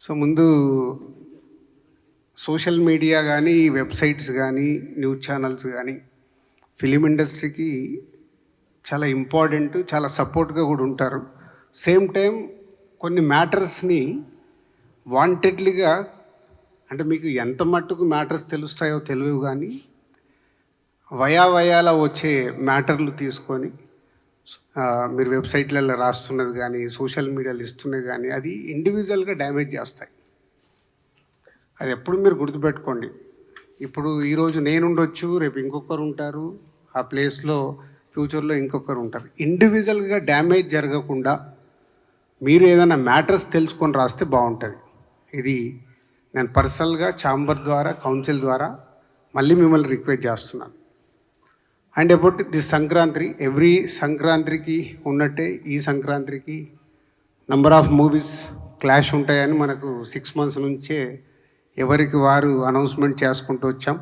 So ముందు social media కానీ websites కానీ న్యూస్ ఛానల్స్ కానీ ఫిలిం ఇండస్ట్రీకి చాలా ఇంపార్టెంట్, చాలా సపోర్ట్గా కూడా ఉంటారు. సేమ్ టైం కొన్ని మ్యాటర్స్ని వాంటెడ్లీగా, అంటే మీకు ఎంత మట్టుకు మ్యాటర్స్ తెలుస్తాయో తెలియవు, కానీ వయాల వచ్చే మ్యాటర్లు తీసుకొని మీరు వెబ్సైట్లలో రాస్తున్నది కానీ సోషల్ మీడియాలో ఇస్తున్నది కానీ అది ఇండివిజువల్గా డ్యామేజ్ చేస్తాయి. అది ఎప్పుడు మీరు గుర్తుపెట్టుకోండి. ఇప్పుడు ఈరోజు నేనుండొచ్చు, రేపు ఇంకొకరు ఉంటారు, ఆ ప్లేస్లో ఫ్యూచర్లో ఇంకొకరు ఉంటారు. ఇండివిజువల్గా డ్యామేజ్ జరగకుండా మీరు ఏదైనా మ్యాటర్స్ తెలుసుకొని రాస్తే బాగుంటుంది. ఇది నేను పర్సనల్గా ఛాంబర్ ద్వారా, కౌన్సిల్ ద్వారా మళ్ళీ మిమ్మల్ని రిక్వెస్ట్ చేస్తున్నాను. And about the Sankranti, every సంక్రాంతికి ఉన్నట్టే ఈ సంక్రాంతికి నంబర్ ఆఫ్ మూవీస్ క్లాష్ ఉంటాయని మనకు 6 months నుంచే ఎవరికి వారు అనౌన్స్మెంట్ చేసుకుంటూ వచ్చాం.